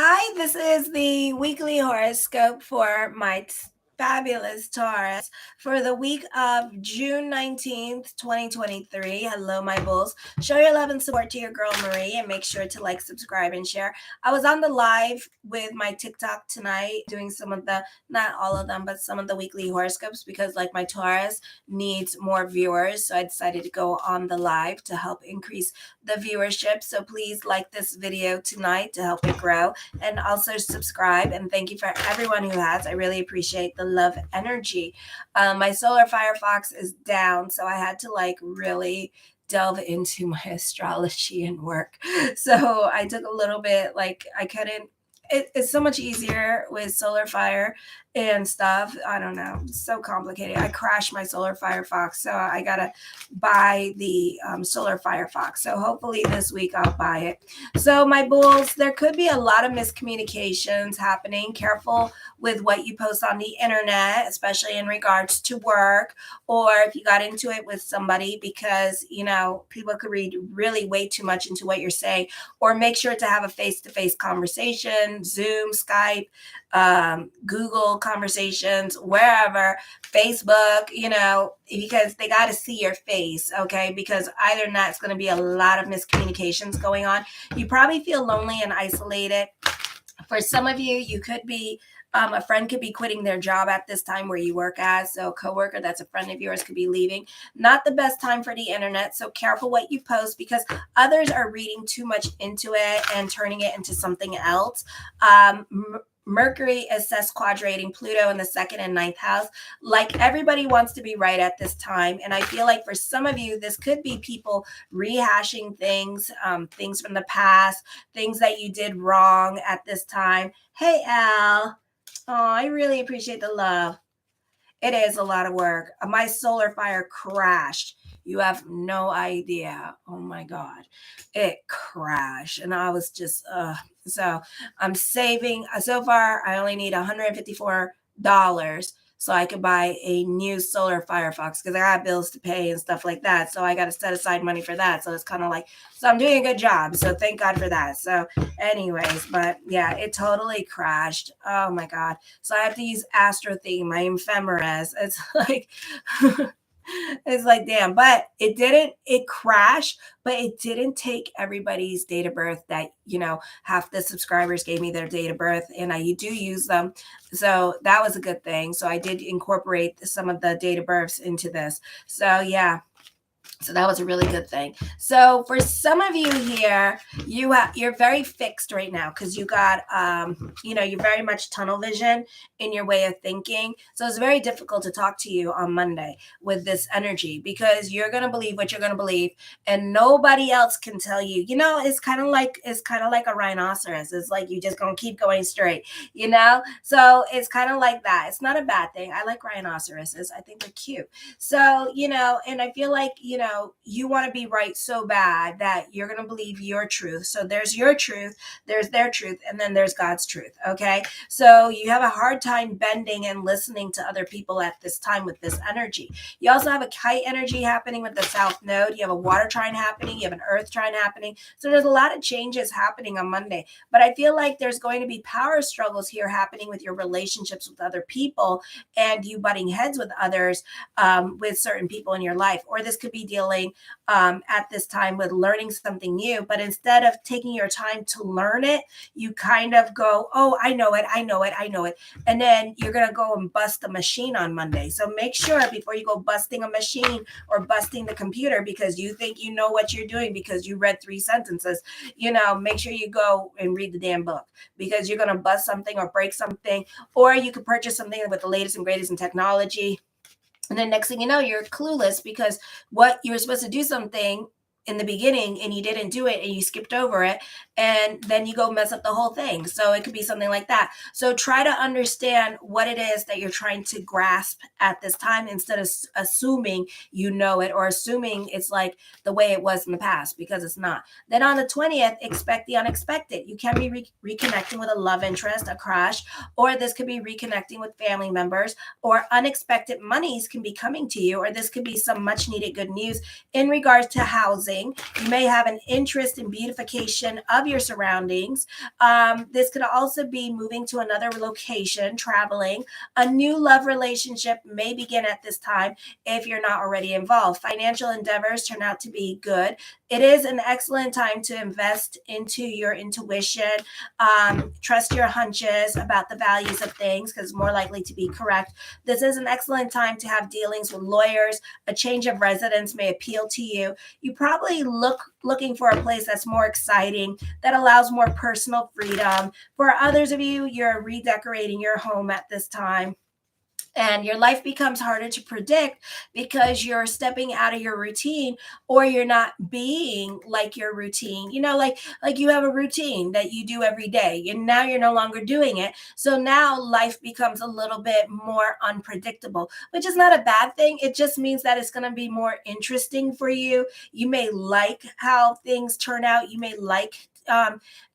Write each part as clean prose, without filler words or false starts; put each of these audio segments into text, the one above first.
Hi, this is the weekly horoscope for my fabulous Taurus for the week of June 19th, 2023. Hello, my bulls. Show your love and support to your girl Marie and make sure to like, subscribe, and share. I was on the live with my TikTok tonight doing some of the, not all of them, but some of the weekly horoscopes because, like, my Taurus needs more viewers. So I decided to go on the live to help increase the viewership. So please like this video tonight to help it grow, and also subscribe. And thank you for everyone who has. I really appreciate the love energy. My solar firefox is down, so I had to really delve into my astrology and work. So I took a little bit, I couldn't. It's so much easier with solar fire and stuff. I don't know. It's so complicated. I crashed my solar firefox, so I gotta buy the solar firefox. So hopefully this week I'll buy it. So my bulls, there could be a lot of miscommunications happening. Careful with what you post on the internet, especially in regards to work, or if you got into it with somebody, because people could read really way too much into what you're saying. Or make sure to have a face-to-face conversation, Zoom, Skype, Google conversations, wherever, Facebook, because they got to see your face, okay? Because either not, it's going to be a lot of miscommunications going on. You probably feel lonely and isolated. For some of you, you could be a friend could be quitting their job at this time where you work at. So a coworker that's a friend of yours could be leaving. Not the best time for the internet. So careful what you post, because others are reading too much into it and turning it into something else. Mercury is sesquadrating Pluto in the second and ninth house. Like, everybody wants to be right at this time. And I feel like for some of you, this could be people rehashing things, things from the past, things that you did wrong at this time. Hey, Al. Oh, I really appreciate the love. It is a lot of work. My solar fire crashed. You have no idea. Oh my God. It crashed. And I was just, so I'm saving. So far, I only need $154 so I could buy a new solar firefox, because I got bills to pay and stuff like that. So I got to set aside money for that. So it's kind of like, so I'm doing a good job. So thank God for that. So anyways, but yeah, it totally crashed. Oh my God. So I have to use Astro Theme, my ephemeris. It's like, it's like, damn, but it crashed, but it didn't take everybody's date of birth that, half the subscribers gave me their date of birth, and I do use them. So that was a good thing. So I did incorporate some of the date of births into this. So yeah. So that was a really good thing. So for some of you here, you're very fixed right now, because you got, you're very much tunnel vision in your way of thinking. So it's very difficult to talk to you on Monday with this energy, because you're going to believe what you're going to believe, and nobody else can tell you. It's kind of like a rhinoceros. It's like you just going to keep going straight, So it's kind of like that. It's not a bad thing. I like rhinoceroses. I think they're cute. So, and I feel like, you want to be right so bad that you're going to believe your truth. So there's your truth, there's their truth, and then there's God's truth. Okay. So you have a hard time bending and listening to other people at this time with this energy. You also have a kite energy happening with the South Node. You have a water trine happening. You have an earth trine happening. So there's a lot of changes happening on Monday. But I feel like there's going to be power struggles here happening with your relationships with other people, and you butting heads with others, with certain people in your life. Or this could be dealing at this time with learning something new, but instead of taking your time to learn it, you kind of go, oh, I know it. And then you're going to go and bust the machine on Monday. So make sure before you go busting a machine or busting the computer because you think you know what you're doing because you read 3 sentences, make sure you go and read the damn book, because you're going to bust something or break something. Or you could purchase something with the latest and greatest in technology, and then next thing you know, you're clueless because what you were supposed to do something in the beginning and you didn't do it and you skipped over it, and then you go mess up the whole thing. So it could be something like that. So try to understand what it is that you're trying to grasp at this time, instead of assuming you know it or assuming it's like the way it was in the past, because it's not. Then on the 20th, expect the unexpected. You can be reconnecting with a love interest, a crush, or this could be reconnecting with family members, or unexpected monies can be coming to you, or this could be some much needed good news in regards to housing. You may have an interest in beautification of your surroundings. This could also be moving to another location, traveling. A new love relationship may begin at this time if you're not already involved. Financial endeavors turn out to be good. It is an excellent time to invest into your intuition. Trust your hunches about the values of things because it's more likely to be correct. This is an excellent time to have dealings with lawyers. A change of residence may appeal to you. You probably looking for a place that's more exciting, that allows more personal freedom. For others of you, you're redecorating your home at this time. And your life becomes harder to predict because you're stepping out of your routine, or you're not being like your routine. Like you have a routine that you do every day, and now you're no longer doing it. So now life becomes a little bit more unpredictable, which is not a bad thing. It just means that it's going to be more interesting for you. You may like how things turn out. You may like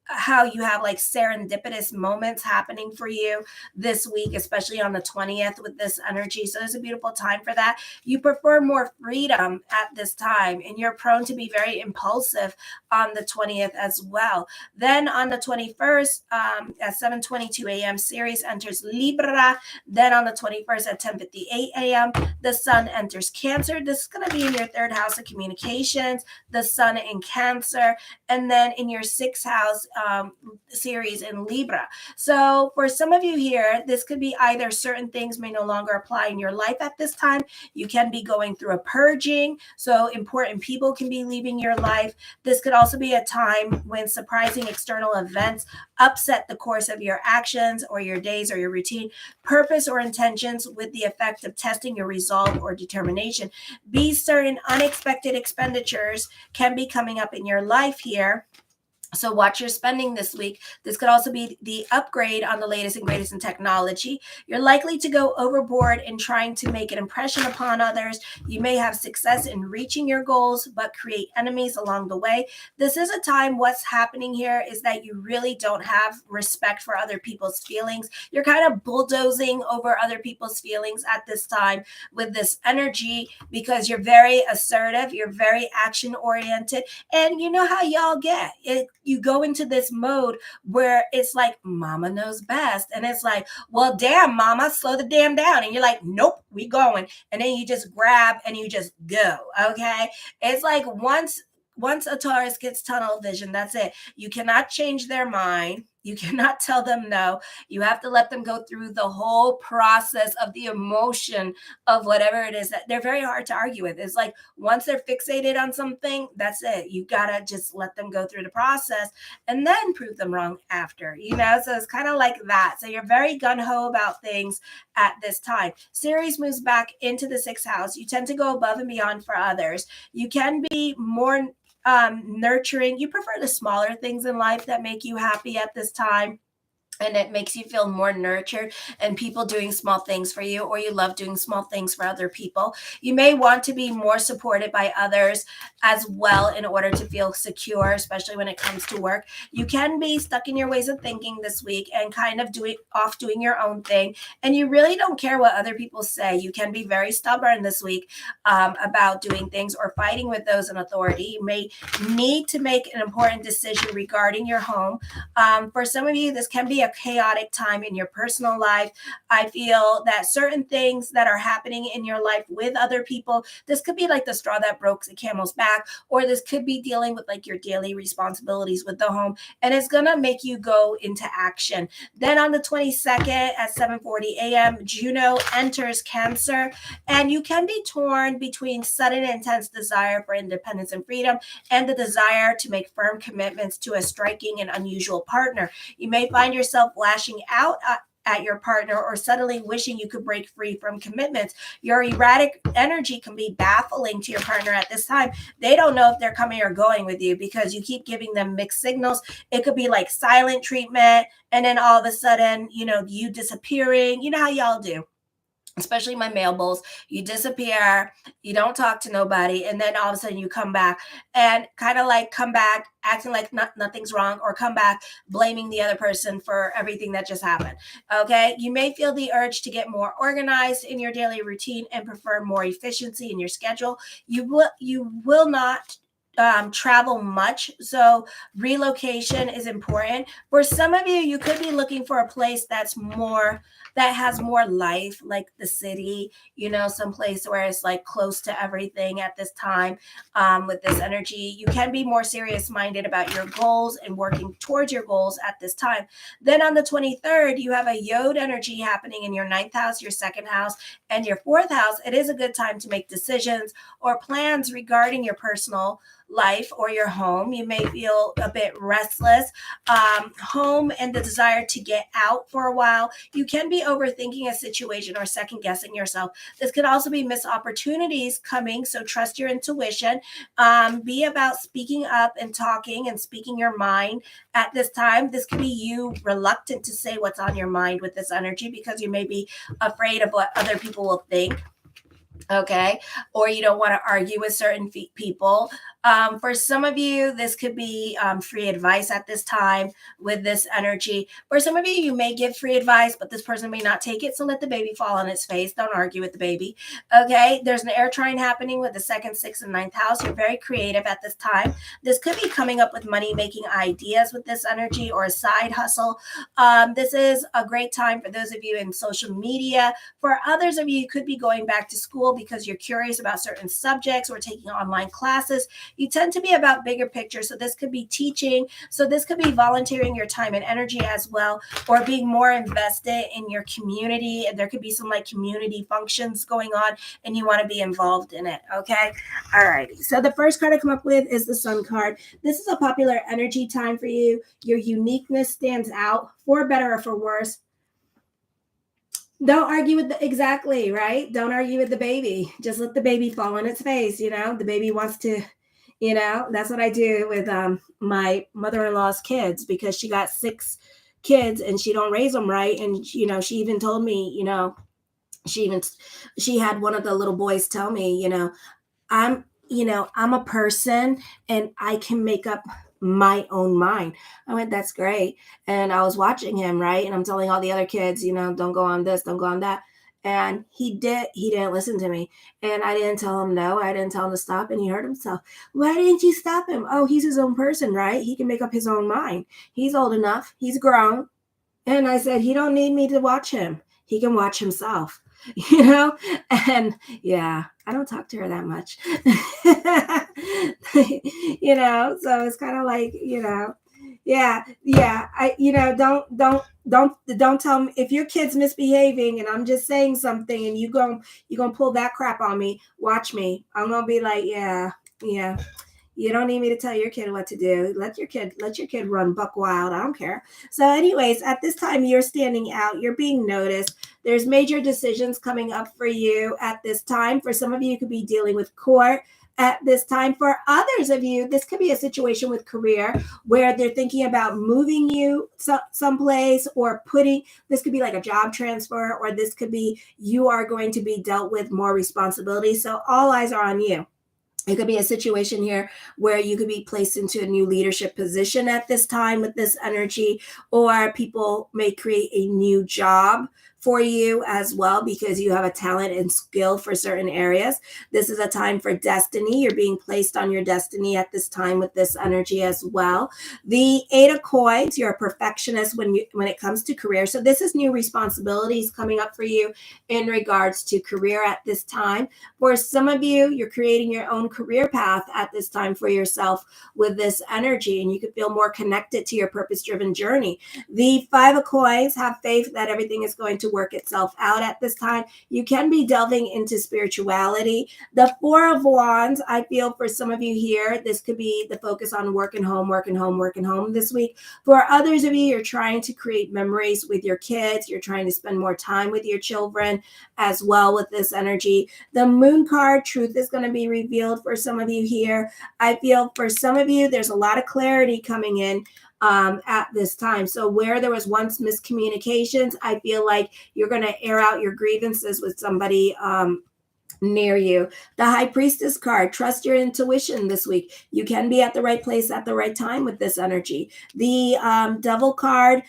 how you have like serendipitous moments happening for you this week, especially on the 20th with this energy. So it's a beautiful time for that. You prefer more freedom at this time, and you're prone to be very impulsive on the 20th as well. Then on the 21st at 7:22 a.m., Ceres enters Libra. Then on the 21st at 10:58 a.m., the sun enters Cancer. This is going to be in your third house of communications, the sun in Cancer, and then in your sixth house, Ceres in Libra. So for some of you here, this could be either certain things may no longer apply in your life at this time. You can be going through a purging, so important people can be leaving your life. This could also be a time when surprising external events upset the course of your actions or your days or your routine, purpose or intentions, with the effect of testing your resolve or determination. Be certain unexpected expenditures can be coming up in your life here. So watch your spending this week. This could also be the upgrade on the latest and greatest in technology. You're likely to go overboard in trying to make an impression upon others. You may have success in reaching your goals, but create enemies along the way. This is a time, what's happening here is that you really don't have respect for other people's feelings. You're kind of bulldozing over other people's feelings at this time with this energy because you're very assertive, you're very action oriented, and you know how y'all get it. You go into this mode where it's like mama knows best, and it's like, well, damn, mama, slow the damn down, and you're like, nope, we going, and then you just grab and you just go. Okay, it's like once a Taurus gets tunnel vision, that's it. You cannot change their mind. You cannot tell them no. You have to let them go through the whole process of the emotion of whatever it is that they're very hard to argue with. It's like once they're fixated on something, that's it. You gotta just let them go through the process and then prove them wrong after, So it's kind of like that. So you're very gung-ho about things at this time. Ceres moves back into the sixth house. You tend to go above and beyond for others. You can be more nurturing. You prefer the smaller things in life that make you happy at this time, and it makes you feel more nurtured and people doing small things for you, or you love doing small things for other people. You may want to be more supported by others as well in order to feel secure, especially when it comes to work. You can be stuck in your ways of thinking this week and kind of doing your own thing, and you really don't care what other people say. You can be very stubborn this week about doing things or fighting with those in authority. You may need to make an important decision regarding your home. For some of you, this can be a chaotic time in your personal life. I feel that certain things that are happening in your life with other people, this could be like the straw that broke the camel's back, or this could be dealing with like your daily responsibilities with the home, and it's gonna make you go into action. Then on the 22nd at 7:40 a.m., Juno enters Cancer, and you can be torn between sudden intense desire for independence and freedom and the desire to make firm commitments to a striking and unusual partner. You may find yourself lashing out at your partner or suddenly wishing you could break free from commitments. Your erratic energy can be baffling to your partner at this time. They don't know if they're coming or going with you because you keep giving them mixed signals. It could be like silent treatment, and then all of a sudden, you disappearing. You know how y'all do, especially my male bulls. You disappear, you don't talk to nobody, and then all of a sudden you come back and kind of like come back acting like nothing's wrong, or come back blaming the other person for everything that just happened. Okay, you may feel the urge to get more organized in your daily routine and prefer more efficiency in your schedule. You will not travel much. So relocation is important. For some of you, you could be looking for a place that has more life, like the city, some place where it's like close to everything at this time. With this energy, you can be more serious minded about your goals and working towards your goals at this time. Then on the 23rd, you have a Yod energy happening in your ninth house, your second house, and your fourth house. It is a good time to make decisions or plans regarding your personal life or your home. You may feel a bit restless. Home and the desire to get out for a while. You can be overthinking a situation or second guessing yourself. This could also be missed opportunities coming. So trust your intuition. Be about speaking up and talking and speaking your mind at this time. This could be you reluctant to say what's on your mind with this energy because you may be afraid of what other people will think. Okay. Or you don't want to argue with certain people. For some of you, this could be free advice at this time with this energy. For some of you, you may give free advice, but this person may not take it. So let the baby fall on its face. Don't argue with the baby. Okay. There's an air trine happening with the second, sixth, and ninth house. You're very creative at this time. This could be coming up with money-making ideas with this energy or a side hustle. This is a great time for those of you in social media. For others of you, you could be going back to school because you're curious about certain subjects or taking online classes. You tend to be about bigger picture. So this could be teaching. So this could be volunteering your time and energy as well, or being more invested in your community. And there could be some like community functions going on and you want to be involved in it. Okay. All righty. So the first card I come up with is the Sun card. This is a popular energy time for you. Your uniqueness stands out for better or for worse. Don't argue with exactly, right? Don't argue with the baby. Just let the baby fall on its face. The baby wants to, that's what I do with my mother-in-law's kids, because she got 6 kids and she don't raise them right. And, she even told me, she had one of the little boys tell me, I'm a person and I can make up my own mind. I went, that's great. And I was watching him, right? And I'm telling all the other kids, don't go on this, don't go on that. And he didn't listen to me. And I didn't tell him no. I didn't tell him to stop. And he hurt himself. Why didn't you stop him? Oh, he's his own person, right? He can make up his own mind. He's old enough. He's grown. And I said, he don't need me to watch him. He can watch himself. And yeah, I don't talk to her that much. So it's kind of like, yeah. Don't tell me if your kid's misbehaving and I'm just saying something and you're gonna pull that crap on me. Watch me. I'm gonna be like, yeah. You don't need me to tell your kid what to do. Let your kid run buck wild. I don't care. So anyways, at this time, you're standing out. You're being noticed. There's major decisions coming up for you at this time. For some of you, you could be dealing with court at this time. For others of you, this could be a situation with career where they're thinking about moving you someplace or this could be like a job transfer, or this could be you are going to be dealt with more responsibility. So all eyes are on you. It could be a situation here where you could be placed into a new leadership position at this time with this energy, or people may create a new job for you as well because you have a talent and skill for certain areas. This is a time for destiny. You're being placed on your destiny at this time with this energy as well. The 8 of Coins, you're a perfectionist when it comes to career. So this is new responsibilities coming up for you in regards to career at this time. For some of you, you're creating your own career path at this time for yourself with this energy, and you could feel more connected to your purpose-driven journey. The 5 of Coins, have faith that everything is going to work itself out at this time. You can be delving into spirituality. The 4 of Wands, I feel for some of you here, this could be the focus on work and home this week. For others of you, you're trying to create memories with your kids. You're trying to spend more time with your children as well with this energy. The Moon card, truth is going to be revealed for some of you here. I feel for some of you, there's a lot of clarity coming in at this time. So where there was once miscommunications, I feel like you're going to air out your grievances with somebody near you. The High Priestess card, trust your intuition this week. You can be at the right place at the right time with this energy. The Devil card,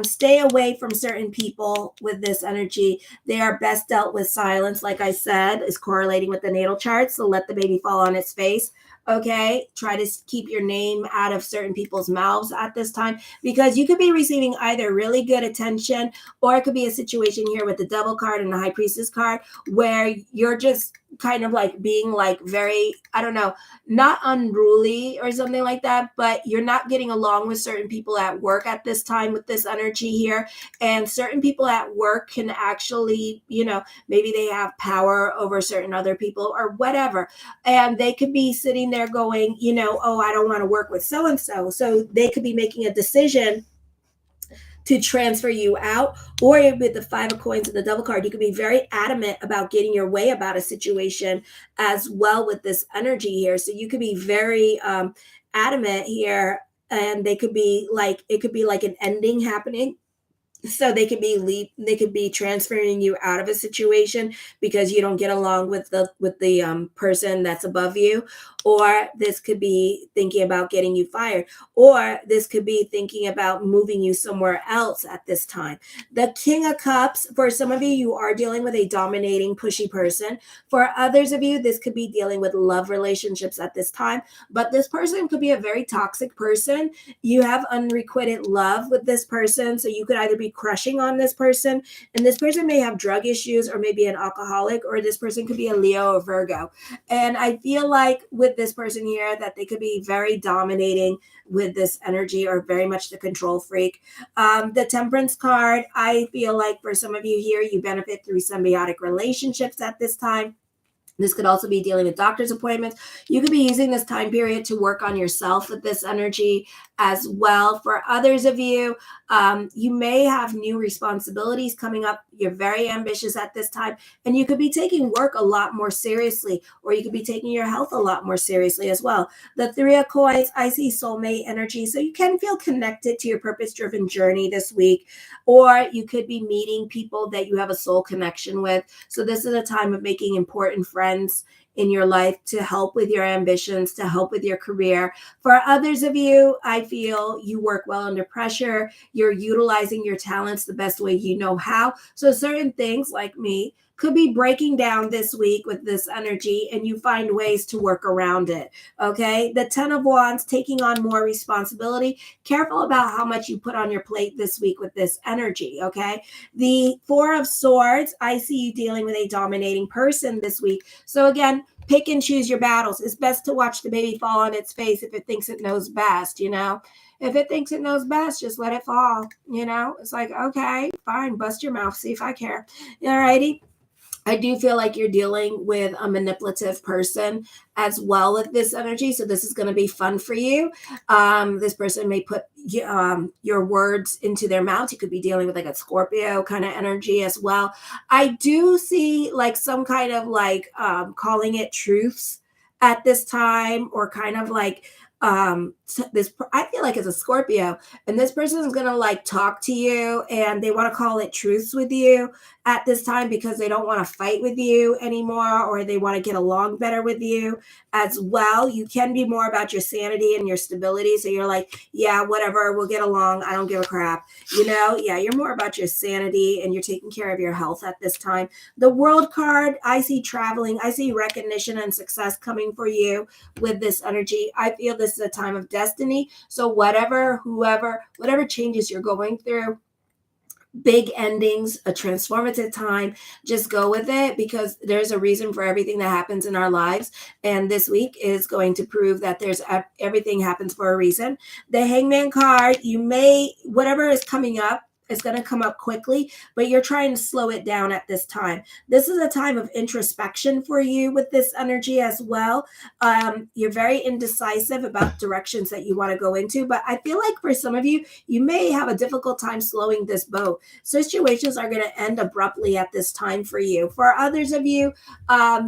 stay away from certain people with this energy. They are best dealt with silence, like I said, is correlating with the natal chart. So let the baby fall on its face. Okay, try to keep your name out of certain people's mouths at this time, because you could be receiving either really good attention, or it could be a situation here with the Devil card and the High Priestess card where you're just kind of like being like very, I don't know, not unruly or something like that, but you're not getting along with certain people at work at this time with this energy here. And certain people at work can actually, maybe they have power over certain other people or whatever. And they could be sitting there going, oh, I don't want to work with so and so. So they could be making a decision to transfer you out. Or with the Five of Coins and the Devil card, you could be very adamant about getting your way about a situation as well with this energy here. So you could be very adamant here, and they could be like, it could be like an ending happening. So they could be transferring you out of a situation because you don't get along with the person that's above you. Or this could be thinking about getting you fired, or this could be thinking about moving you somewhere else at this time. The King of Cups, for some of you, you are dealing with a dominating, pushy person. For others of you, this could be dealing with love relationships at this time, but this person could be a very toxic person. You have unrequited love with this person, so you could either be crushing on this person, and this person may have drug issues or maybe an alcoholic, or this person could be a Leo or Virgo. And I feel like with this person here that they could be very dominating with this energy, or very much the control freak. The Temperance card, I feel like for some of you here, you benefit through symbiotic relationships at this time. This could also be dealing with doctor's appointments. You could be using this time period to work on yourself with this energy as well. For others of you, you may have new responsibilities coming up. You're very ambitious at this time, and you could be taking work a lot more seriously, or you could be taking your health a lot more seriously as well. The Three of Coins, I see soulmate energy. So you can feel connected to your purpose-driven journey this week, or you could be meeting people that you have a soul connection with. So this is a time of making important friends in your life to help with your ambitions, to help with your career. For others of you, I feel you work well under pressure. You're utilizing your talents the best way you know how. So certain things, like me, could be breaking down this week with this energy, and you find ways to work around it. Okay. The Ten of Wands, taking on more responsibility. Careful about how much you put on your plate this week with this energy. Okay. The Four of Swords, I see you dealing with a dominating person this week. So again, pick and choose your battles. It's best to watch the baby fall on its face if it thinks it knows best, If it thinks it knows best, just let it fall, It's like, okay, fine, bust your mouth, see if I care. All righty. I do feel like you're dealing with a manipulative person as well with this energy. So this is going to be fun for you. This person may put your words into their mouth. You could be dealing with like a Scorpio kind of energy as well. I do see like some kind of like calling it truths at this time, or kind of like this, I feel like it's a Scorpio, and this person is going to like talk to you, and they want to call it truths with you at this time because they don't want to fight with you anymore, or they want to get along better with you as well. You can be more about your sanity and your stability. So you're like, yeah, whatever, we'll get along. I don't give a crap. Yeah, you're more about your sanity, and you're taking care of your health at this time. The World card, I see traveling. I see recognition and success coming for you with this energy. I feel this is a time of destiny. So whatever changes you're going through, big endings, a transformative time, just go with it, because there's a reason for everything that happens in our lives. And this week is going to prove that everything happens for a reason. The Hangman card, whatever is coming up, it's going to come up quickly, but you're trying to slow it down at this time. This is a time of introspection for you with this energy as well. You're very indecisive about directions that you want to go into, but I feel like for some of you, you may have a difficult time slowing this boat. Situations are going to end abruptly at this time for you. For others of you,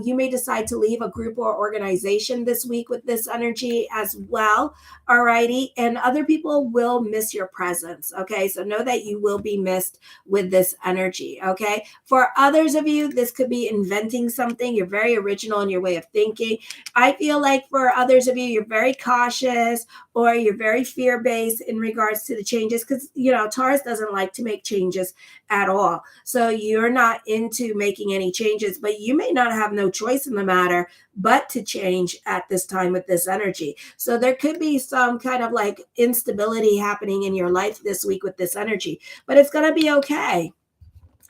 you may decide to leave a group or organization this week with this energy as well. Alrighty. And other people will miss your presence. Okay. So know that you will be missed with this energy. Okay. For others of you, this could be inventing something. You're very original in your way of thinking. I feel like for others of you, you're very cautious, or you're very fear-based in regards to the changes, because Taurus doesn't like to make changes at all. So you're not into making any changes, but you may not have no choice in the matter but to change at this time with this energy. So there could be some kind of like instability happening in your life this week with this energy, but it's going to be okay.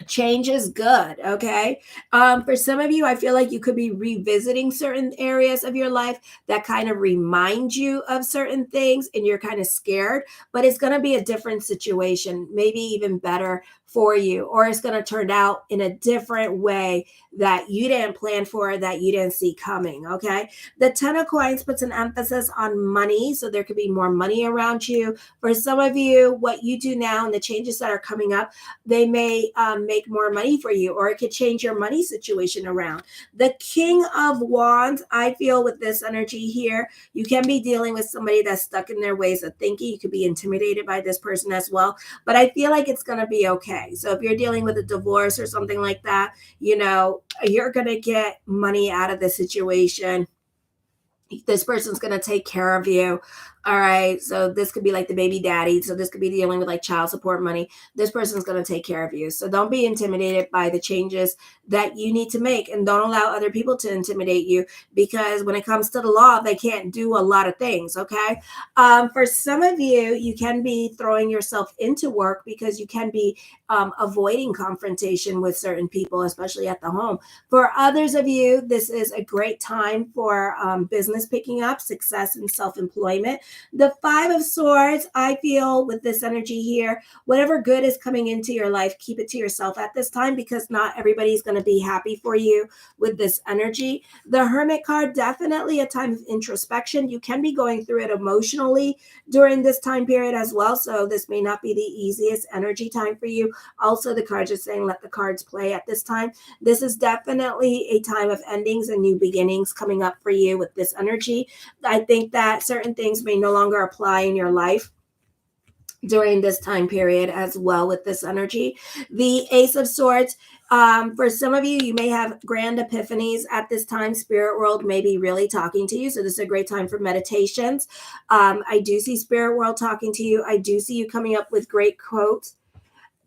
Change is good. Okay. For some of you, I feel like you could be revisiting certain areas of your life that kind of remind you of certain things, and you're kind of scared, but it's going to be a different situation, maybe even better for you, or it's going to turn out in a different way that you didn't plan for, that you didn't see coming. Okay. The 10 of coins puts an emphasis on money. So there could be more money around you. For some of you, what you do now and the changes that are coming up, they may make more money for you, or it could change your money situation around. The King of Wands, I feel with this energy here, you can be dealing with somebody that's stuck in their ways of thinking. You could be intimidated by this person as well, but I feel like it's going to be okay. So if you're dealing with a divorce or something like that, you're going to get money out of the situation. This person's going to take care of you. All right. So this could be like the baby daddy. So this could be dealing with like child support money. This person's going to take care of you. So don't be intimidated by the changes that you need to make, and don't allow other people to intimidate you, because when it comes to the law, they can't do a lot of things. Okay. For some of you, you can be throwing yourself into work because you can be avoiding confrontation with certain people, especially at the home. For others of you, this is a great time for business picking up, success, and self-employment. The 5 of Swords, I feel with this energy here, whatever good is coming into your life, keep it to yourself at this time, because not everybody's going to be happy for you with this energy. The Hermit card, definitely a time of introspection. You can be going through it emotionally during this time period as well. So this may not be the easiest energy time for you. Also, the cards are saying let the cards play at this time. This is definitely a time of endings and new beginnings coming up for you with this energy. I think that certain things may no longer apply in your life during this time period as well with this energy. The Ace of Swords, for some of you, you may have grand epiphanies at this time. Spirit world may be really talking to you. So this is a great time for meditations. I do see Spirit world talking to you. I do see you coming up with great quotes.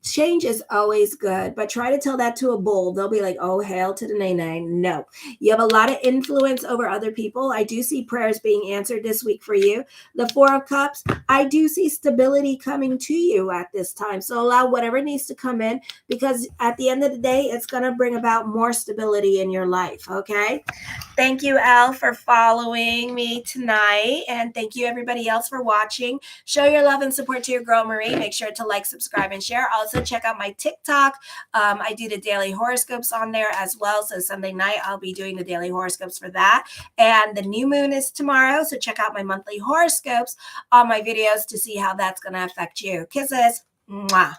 Change is always good, but try to tell that to a bull. They'll be like, oh, hail to the nay. No. You have a lot of influence over other people. I do see prayers being answered this week for you. The 4 of Cups, I do see stability coming to you at this time. So allow whatever needs to come in, because at the end of the day, it's going to bring about more stability in your life, okay? Thank you, Al, for following me tonight, and thank you, everybody else, for watching. Show your love and support to your girl, Marie. Make sure to like, subscribe, and share. Also, check out my TikTok. I do the daily horoscopes on there as well. So Sunday night, I'll be doing the daily horoscopes for that. And the new moon is tomorrow. So check out my monthly horoscopes on my videos to see how that's going to affect you. Kisses. Mwah.